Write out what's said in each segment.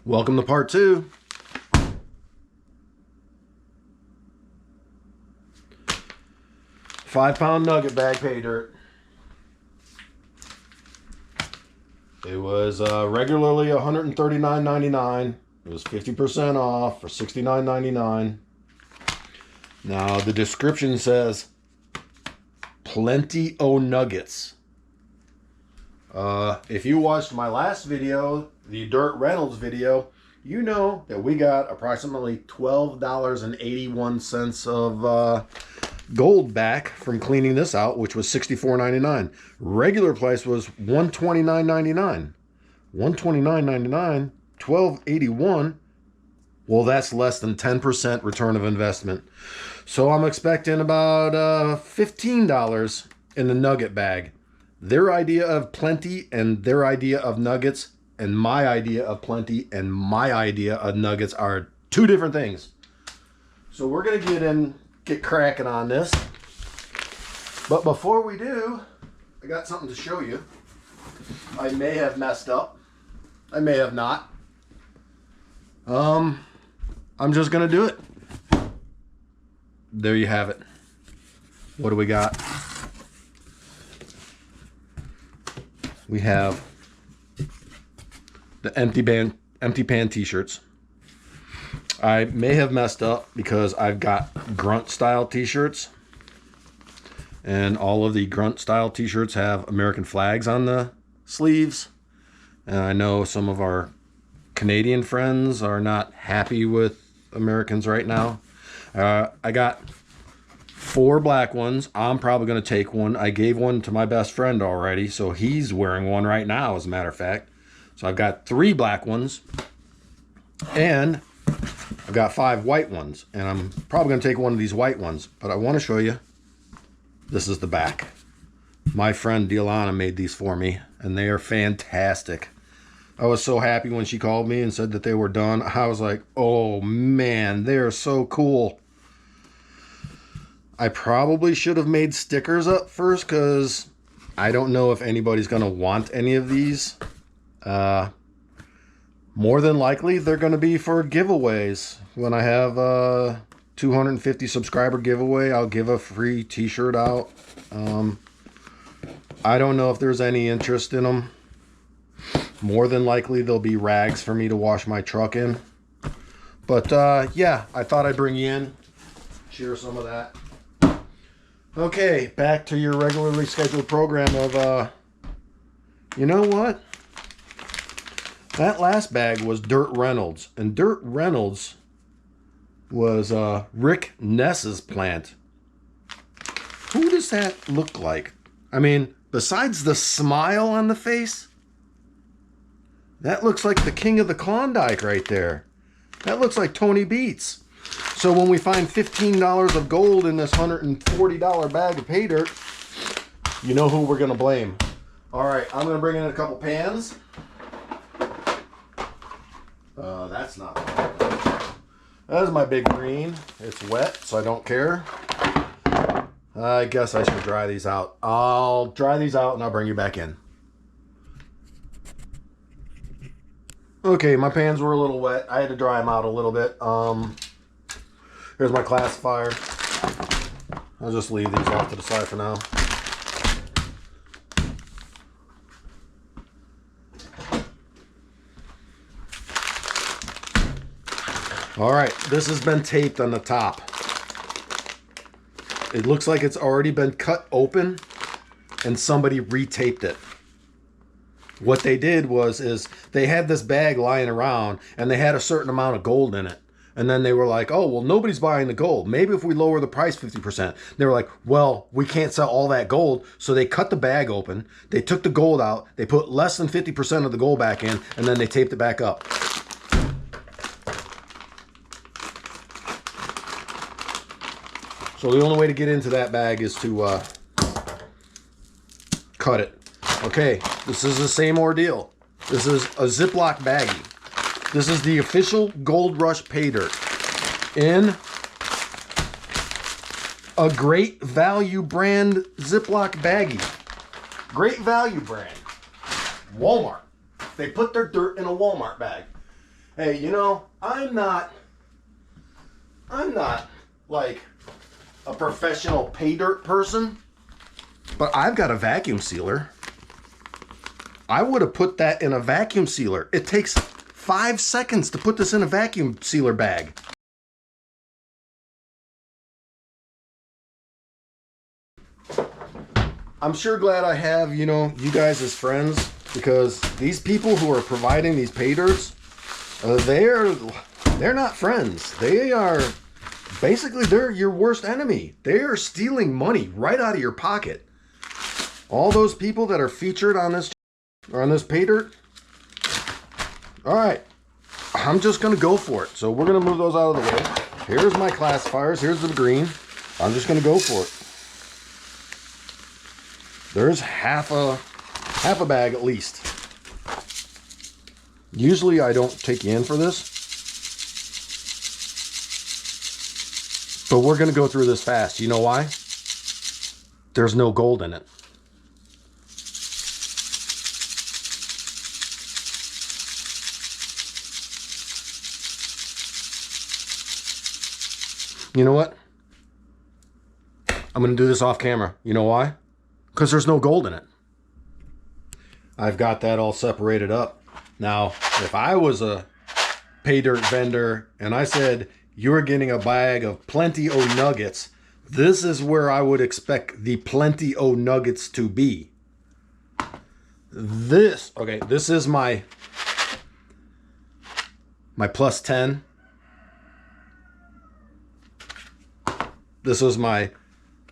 Welcome to part 2. £5 nugget bag pay dirt. It was regularly $139.99. It was 50% off for $69.99. Now the description says plenty o' nuggets. If you watched my last video, the Dirt Reynolds video, you know that we got approximately $12.81 of gold back from cleaning this out, which was $64.99. Regular price was $129.99. $129.99, $12.81. Well, that's less than 10% return of investment. So I'm expecting about $15 in the nugget bag. Their idea of plenty and their idea of nuggets and my idea of plenty and my idea of nuggets are two different things. So we're going to get cracking on this. But before we do, I got something to show you. I may have messed up. I may have not. I'm just going to do it. There you have it. What do we got? We have the empty pan t-shirts. I may have messed up because I've got grunt style t-shirts, and all of the grunt style t-shirts have American flags on the sleeves, and I know some of our Canadian friends are not happy with Americans right now. I got 4 black ones. I'm probably going to take one. I gave one to my best friend already, so he's wearing one right now, as a matter of fact. So I've got 3 black ones, and I've got 5 white ones, and I'm probably going to take one of these white ones, but I want to show you. This is the back. My friend Delana made these for me, and they are fantastic. I was so happy when she called me and said that they were done. I was like, oh man, they are so cool. I probably should have made stickers up first, because I don't know if anybody's going to want any of these. More than likely, they're going to be for giveaways. When I have a 250 subscriber giveaway, I'll give a free t-shirt out. I don't know if there's any interest in them. More than likely, there'll be rags for me to wash my truck in. But yeah, I thought I'd bring you in, share some of that. Okay, back to your regularly scheduled program of, you know what? That last bag was Dirt Reynolds, and Dirt Reynolds was Rick Ness's plant. Who does that look like? I mean, besides the smile on the face, that looks like the king of the Klondike right there. That looks like Tony Beats. So when we find $15 of gold in this $140 bag of pay dirt, you know who we're going to blame. All right, I'm going to bring in a couple pans. That's not bad. That is my big green. It's wet, so I don't care. I guess I should dry these out. I'll dry these out and I'll bring you back in. Okay, my pans were a little wet. I had to dry them out a little bit. Here's my classifier. I'll just leave these off to the side for now. All right, this has been taped on the top. It looks like it's already been cut open and somebody retaped it. What they did is they had this bag lying around and they had a certain amount of gold in it. And then they were like, oh, well, nobody's buying the gold. Maybe if we lower the price 50%. They were like, well, we can't sell all that gold. So they cut the bag open. They took the gold out. They put less than 50% of the gold back in. And then they taped it back up. So the only way to get into that bag is to cut it. Okay, this is the same ordeal. This is a Ziploc baggie. This is the official Gold Rush Paydirt in a Great Value brand Ziploc baggie. Great Value brand. Walmart. They put their dirt in a Walmart bag. Hey, you know, I'm not like a professional pay dirt person, but I've got a vacuum sealer. I would have put that in a vacuum sealer. It takes 5 seconds to put this in a vacuum sealer bag. I'm sure glad I have, you know, you guys as friends, because these people who are providing these pay dirts, they're not friends. They are basically, they're your worst enemy. They are stealing money right out of your pocket. All those people that are featured on this pay dirt. All right, I'm just gonna go for it. So we're gonna move those out of the way. Here's my classifiers. Here's the green. I'm just gonna go for it. There's half a bag at least. Usually I don't take you in for this, but we're gonna go through this fast. You know why? There's no gold in it. You know what? I'm gonna do this off camera. You know why? Because there's no gold in it. I've got that all separated up. Now, if I was a pay dirt vendor and I said, you're getting a bag of plenty o nuggets, this is where I would expect the plenty o nuggets to be. This is my plus 10. This was my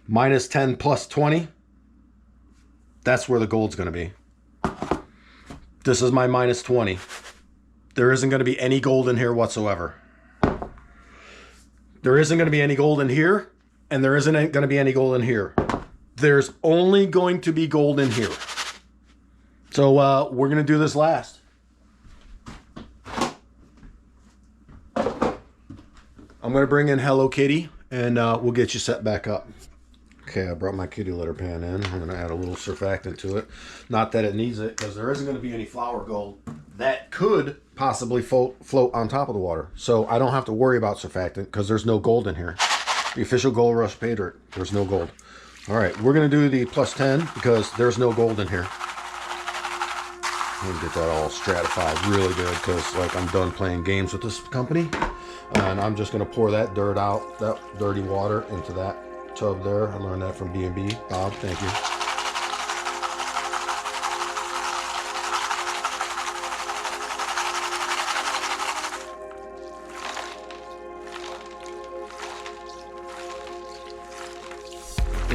minus 10 plus 20. That's where the gold's going to be. This is my minus 20. There isn't going to be any gold in here whatsoever. There isn't going to be any gold in here, and there isn't going to be any gold in here. There's only going to be gold in here. So we're going to do this last. I'm going to bring in Hello Kitty, and we'll get you set back up. Okay, I brought my kitty litter pan in. I'm going to add a little surfactant to it. Not that it needs it, because there isn't going to be any flour gold that could possibly float on top of the water. So I don't have to worry about surfactant, because there's no gold in here. The official Gold Rush Paydirt, there's no gold. All right, we're going to do the plus 10, because there's no gold in here. I'm going to get that all stratified really good, because like I'm done playing games with this company. And I'm just going to pour that dirt out, that dirty water, into that tub there. I learned that from B&B. Bob, thank you.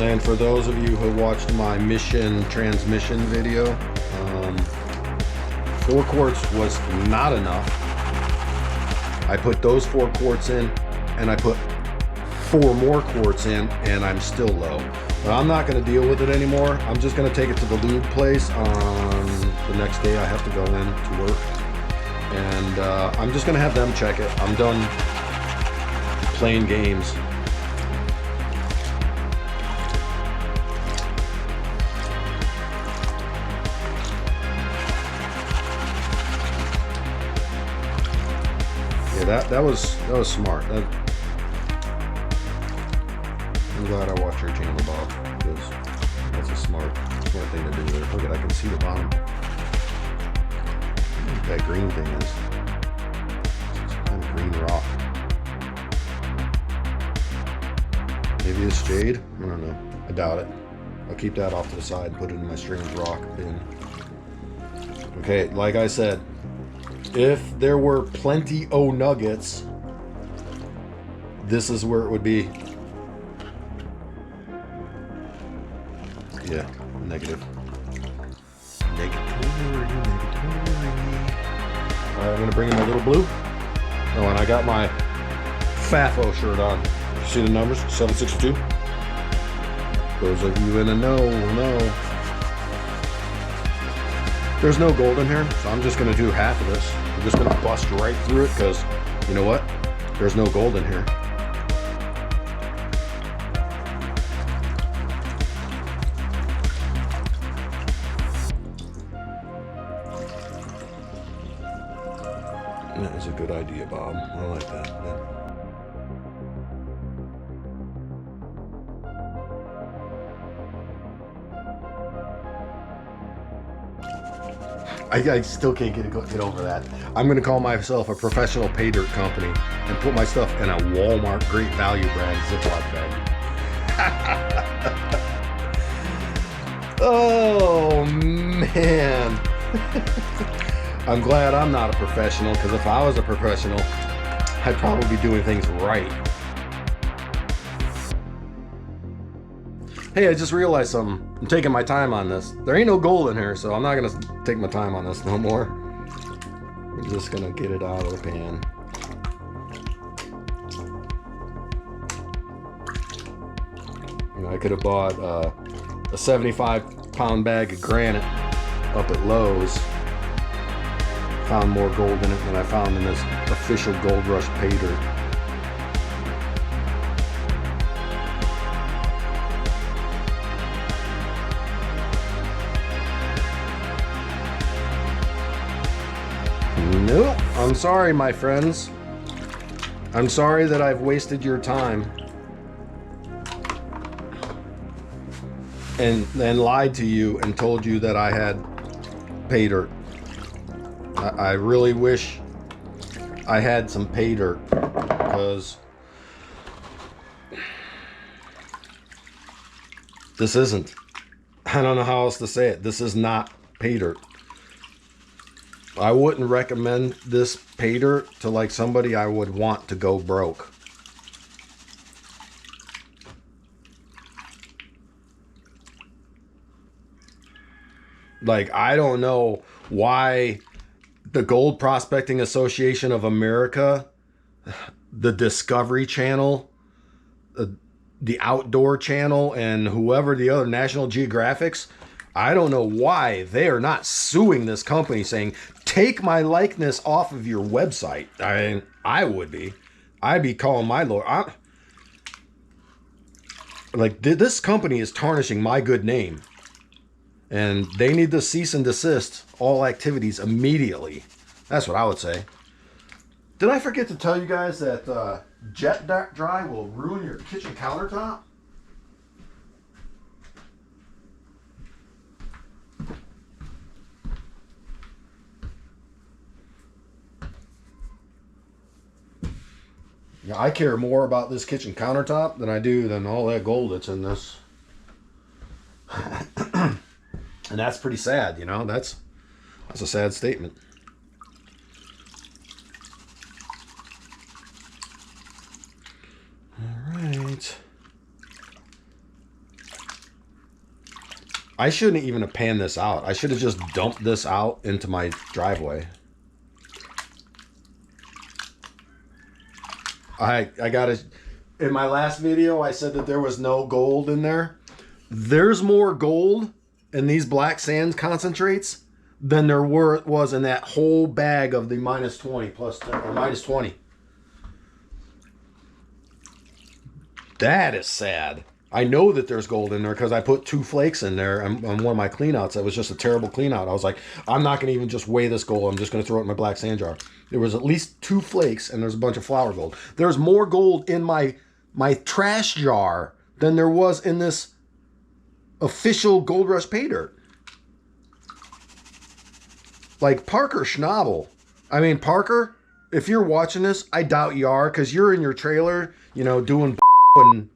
And for those of you who watched my mission transmission video, 4 quarts was not enough. I put those 4 quarts in, and I put 4 more quarts in, and I'm still low. But I'm not going to deal with it anymore. I'm just going to take it to the lube place on the next day I have to go in to work. And I'm just going to have them check it. I'm done playing games. Yeah, that was smart. I'm glad I watched your channel, Bob, because that's a smart thing to do there. Look at, I can see the bottom. What that green thing is. It's some kind of green rock. Maybe it's jade? I don't know. I doubt it. I'll keep that off to the side and put it in my strange rock bin. Okay, like I said, if there were plenty o nuggets, this is where it would be. Yeah, negative. Negatory. Alright, I'm gonna bring in my little blue. Oh, and I got my FAFO shirt on. You see the numbers? 762. Those of you in the know will know. There's no gold in here, so I'm just gonna do half of this. I'm just gonna bust right through it, because you know what? There's no gold in here. That is a good idea, Bob. I like that. Yeah. I still can't get over that. I'm going to call myself a professional paydirt company and put my stuff in a Walmart Great Value brand Ziploc bag. Oh, man. I'm glad I'm not a professional, because if I was a professional, I'd probably be doing things right. Hey, I just realized something. I'm taking my time on this. There ain't no gold in here, so I'm not gonna take my time on this no more. I'm just gonna get it out of the pan. You know, I could have bought a 75-pound bag of granite up at Lowe's. Found more gold in it than I found in this official Gold Rush Paydirt. Nope, I'm sorry, my friends. I'm sorry that I've wasted your time and lied to you and told you that I had paydirt. I really wish I had some paydirt, because this isn't. I don't know how else to say it. This is not paydirt. I wouldn't recommend this paydirt to like somebody I would want to go broke. Like, I don't know why the Gold Prospecting Association of America, the Discovery Channel, the Outdoor Channel, and whoever the other National Geographics, I don't know why they are not suing this company saying, take my likeness off of your website. I would be. I'd be calling my lawyer. Like, this company is tarnishing my good name. And they need to cease and desist all activities immediately. That's what I would say. Did I forget to tell you guys that jet dry will ruin your kitchen countertop? Yeah, I care more about this kitchen countertop than all that gold that's in this. And that's pretty sad, you know. That's a sad statement. All right. I shouldn't even have panned this out. I should have just dumped this out into my driveway. I gotta, in my last video, I said that there was no gold in there. There's more gold in these black sand concentrates than there was in that whole bag of the minus 20 plus 10, or minus 20. That is sad. I know that there's gold in there because I put 2 flakes in there on one of my cleanouts. That was just a terrible cleanout. I was like, I'm not going to even just weigh this gold. I'm just going to throw it in my black sand jar. There was at least 2 flakes, and there's a bunch of flour gold. There's more gold in my trash jar than there was in this official Gold Rush Paydirt. Like, Parker Schnabel. I mean, Parker, if you're watching this, I doubt you are, because you're in your trailer, you know, doing and.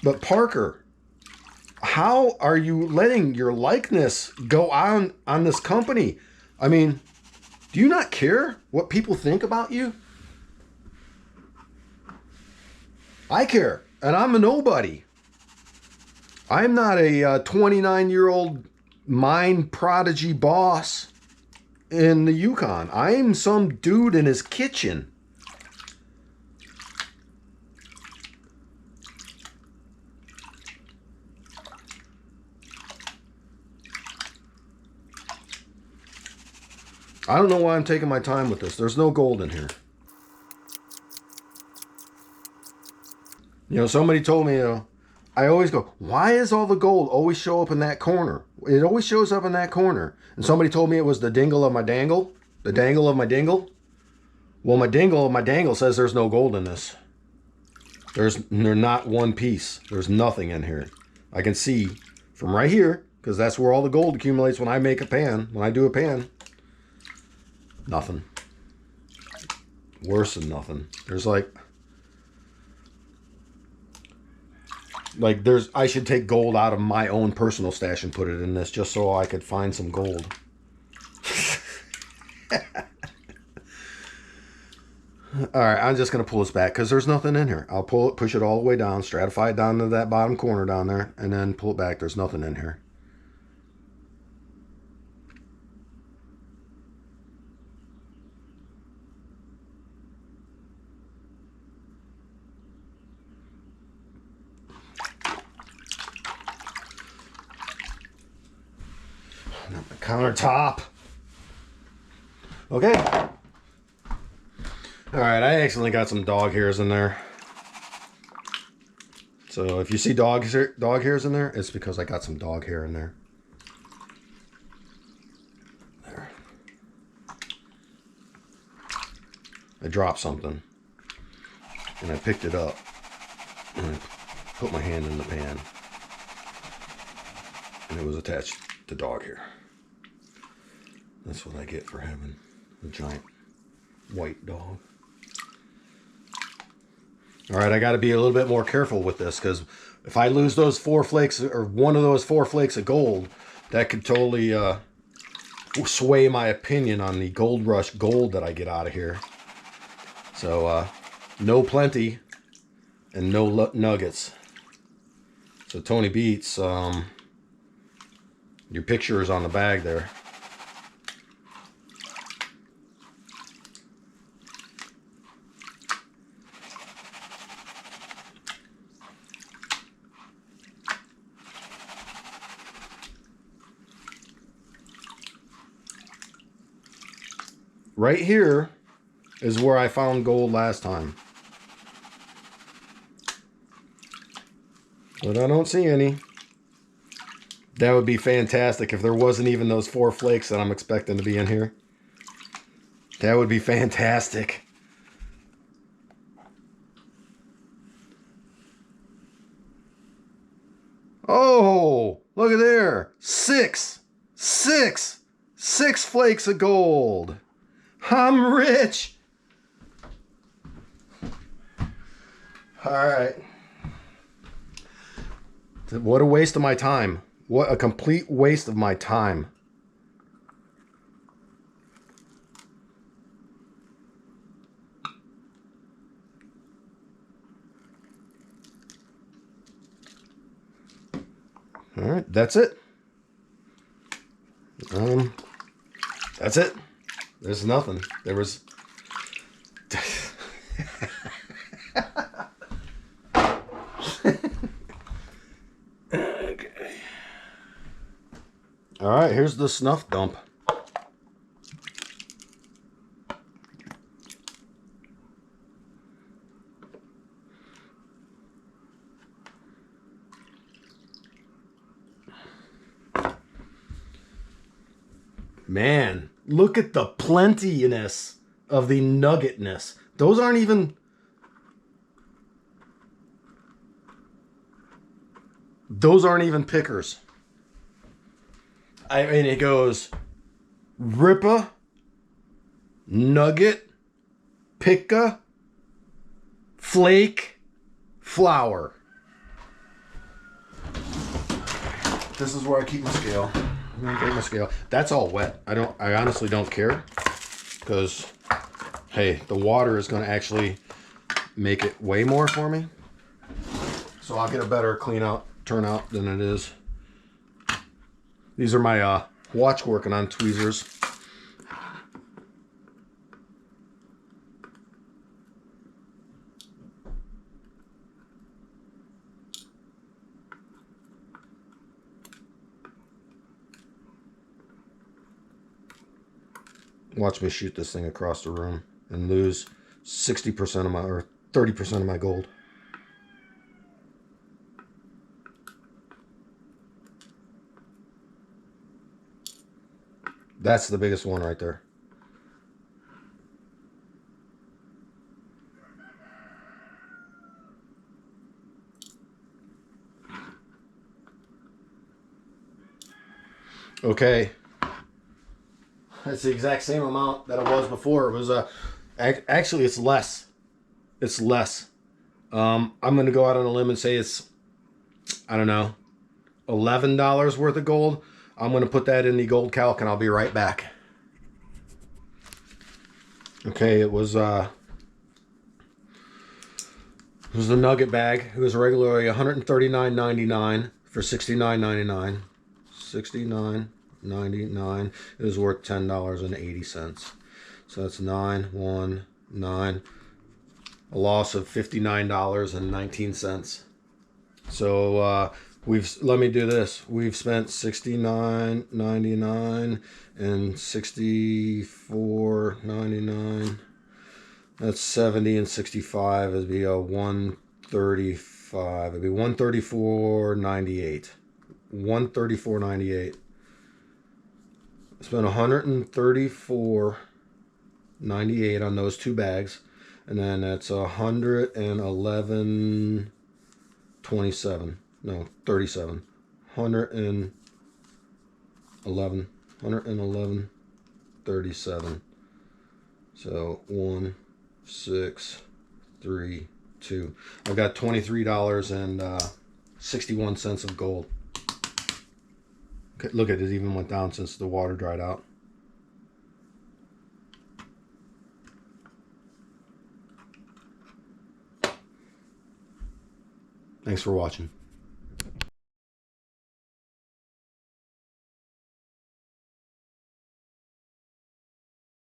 But Parker, how are you letting your likeness go on this company? I mean, do you not care what people think about you? I care, and I'm a nobody. I'm not a 29-year-old mine prodigy boss in the Yukon. I'm some dude in his kitchen. I don't know why I'm taking my time with this. There's no gold in here. You know, somebody told me, I always go, why is all the gold always show up in that corner? It always shows up in that corner. And somebody told me it was the dingle of my dangle. The dangle of my dingle? Well, my dingle of my dangle says there's no gold in this. There's not one piece. There's nothing in here. I can see from right here, because that's where all the gold accumulates when I make a pan. When I do a pan. Nothing. Worse than nothing. There's I should take gold out of my own personal stash and put it in this just so I could find some gold. Alright, I'm just going to pull this back because there's nothing in here. I'll push it all the way down, stratify it down to that bottom corner down there, and then pull it back. There's nothing in here. Not my countertop. Okay. Alright, I accidentally got some dog hairs in there. So if you see dog hairs in there, it's because I got some dog hair in there. There. I dropped something. And I picked it up. And I put my hand in the pan. And it was attached to dog hair. That's what I get for having a giant white dog. Alright, I got to be a little bit more careful with this, because if I lose those 4 flakes, or one of those 4 flakes of gold, that could totally sway my opinion on the Gold Rush gold that I get out of here. So, no plenty and no nuggets. So Tony Beats, your picture is on the bag there. Right here is where I found gold last time. But I don't see any. That would be fantastic if there wasn't even those 4 flakes that I'm expecting to be in here. That would be fantastic. Oh, look at there. 6 flakes of gold. I'm rich. All right. What a waste of my time. What a complete waste of my time. All right, that's it. That's it. There's nothing. There was... Okay. All right, here's the snuff dump. Man, look at the plentiness of the nuggetness. Those aren't even... Those aren't even pickers. I mean, it goes Rippa, Nugget, Picka, Flake, Flour. This is where I keep my scale. I'm gonna take my scale. That's all wet. I honestly don't care, because hey, the water is gonna actually make it way more for me. So I'll get a better turnout than it is. These are my watch working on tweezers. Watch me shoot this thing across the room and lose 60% of my, or 30% of my gold. That's the biggest one right there. Okay. That's the exact same amount that it was before. It was actually it's less. It's less. I'm gonna go out on a limb and say it's, I don't know, $11 worth of gold. I'm gonna put that in the gold calc and I'll be right back. Okay, it was the nugget bag. It was regularly $139.99 for $69.99. $69.99. It was worth $10.80. So that's 919. A loss of $59.19. So let me do this. We've spent $69.99 and $64.99. That's 70 and 65. It'd be a 135. It'd be 134.98. 134.98. I spent $134.98 on those two bags, and then that's $111.27. No, 37. 111.37. So 1, 6, 3, 2. I've got $23.61 of gold. Okay, look at it, even went down since the water dried out. Thanks for watching.